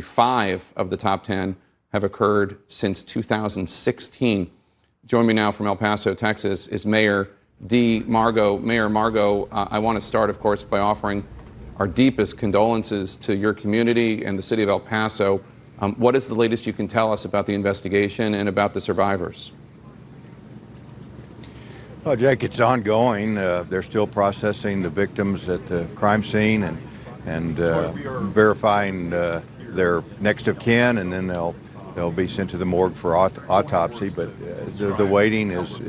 5 of the top 10 have occurred since 2016. Join me now from El Paso, Texas, is Mayor D. Margo. Mayor Margo, I want to start, of course, by offering our deepest condolences to your community and the city of El Paso. What is the latest you can tell us about the investigation and about the survivors? Well, Jake, it's ongoing. They're still processing the victims at the crime scene and verifying their next of kin, and then they'll be sent to the morgue for autopsy. But the waiting is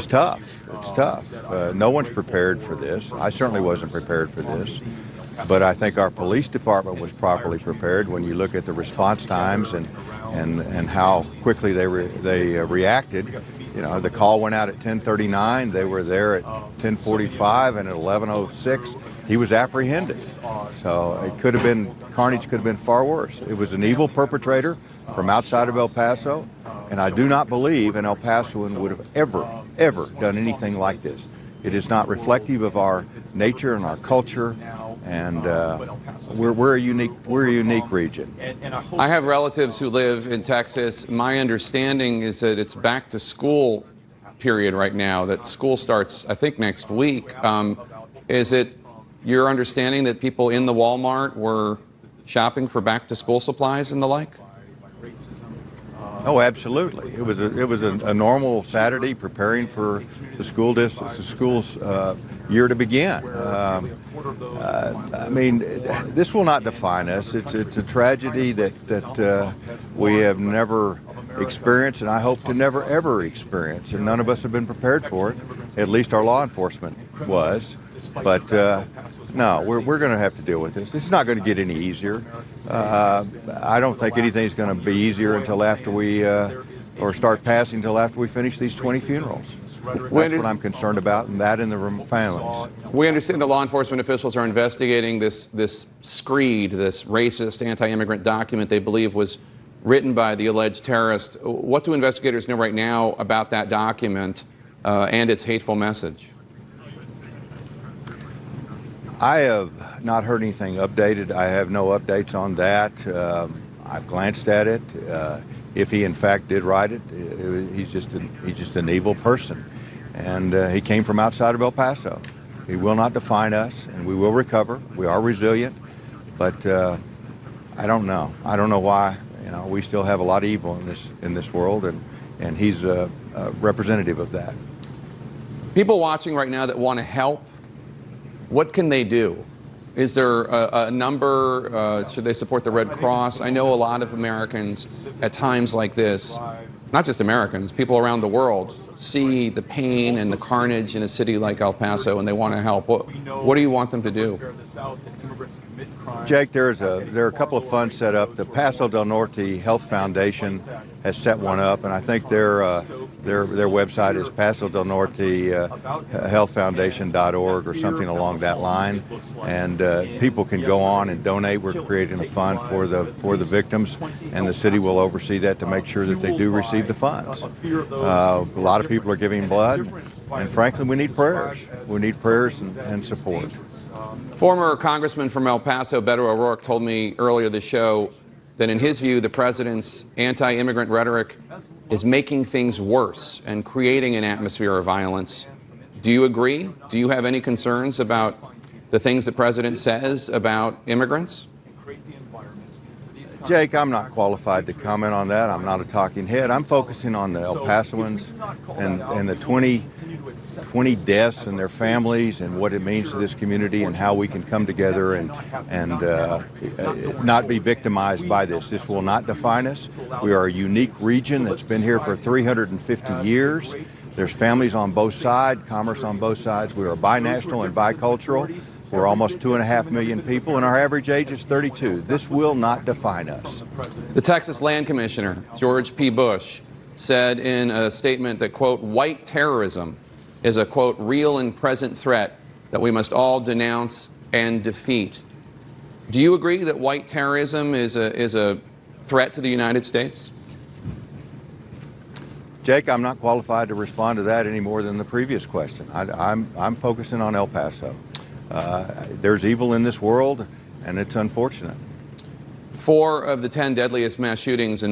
tough. It's tough. No one's prepared for this. I certainly wasn't prepared for this. But I think our police department was properly prepared when you look at the response times and how quickly they reacted. You know, the call went out at 10:39. They were there at 10:45, and at 11:06, he was apprehended. So it could have been, carnage could have been far worse. It was an evil perpetrator from outside of El Paso, and I do not believe an El Pasoan would have ever done anything like this. It is not reflective of our nature and our culture, and we're a unique region. I have relatives who live in Texas. My understanding is that it's back to school period right now, that school starts, I think, next week. Is it your understanding that people in the Walmart were shopping for back to school supplies and the like? Oh, absolutely. It was a normal Saturday preparing for the school's year to begin. I mean, this will not define us. It's a tragedy that we have never experienced, and I hope to never ever experience. And none of us have been prepared for it. At least our law enforcement was. But no, we're going to have to deal with this. It's not going to get any easier. I don't think anything's going to be easier until after we, or start passing until after we finish these 20 funerals. That's what I'm concerned about, and that and the families. We understand the law enforcement officials are investigating this screed, this racist anti-immigrant document they believe was written by the alleged terrorist. What do investigators know right now about that document and its hateful message? I have not heard anything updated. I have no updates on that. I've glanced at it. If he in fact did write it, he's just an evil person, and he came from outside of El Paso. He will not define us, and we will recover. We are resilient, but I don't know. I don't know why. You know, we still have a lot of evil in this world, and he's a representative of that. People watching right now that want to help, what can they do? Is there a number? Should they support the Red Cross? I know a lot of Americans at times like this, not just Americans, people around the world, see the pain and the carnage in a city like El Paso, and they want to help. What do you want them to do? Jake, there are a couple of funds set up. The Paso del Norte Health Foundation has set one up, and I think their website is pasodelnortehealthfoundation.org or something along that line. And people can go on and donate. We're creating a fund for the victims, and the city will oversee that to make sure that they do receive the funds. A lot of people are giving blood, and frankly, we need prayers. We need prayers and support. Former Congressman from El Paso, Beto O'Rourke, told me earlier this show that in his view, the president's anti-immigrant rhetoric is making things worse and creating an atmosphere of violence. Do you agree? Do you have any concerns about the things the president says about immigrants? Jake, I'm not qualified to comment on that. I'm not a talking head. I'm focusing on the El Pasoans and the 20 deaths and their families and what it means to this community and how we can come together and not be victimized by this. This will not define us. We are a unique region that's been here for 350 years. There's families on both sides, commerce on both sides. We are binational and bicultural. We're almost 2.5 million people, and our average age is 32. This will not define us. The Texas Land Commissioner, George P. Bush, said in a statement that, quote, white terrorism is a, quote, real and present threat that we must all denounce and defeat. Do you agree that white terrorism is a threat to the United States? Jake, I'm not qualified to respond to that any more than the previous question. I'm focusing on El Paso. There's evil in this world, and it's unfortunate. 4 of the 10 deadliest mass shootings in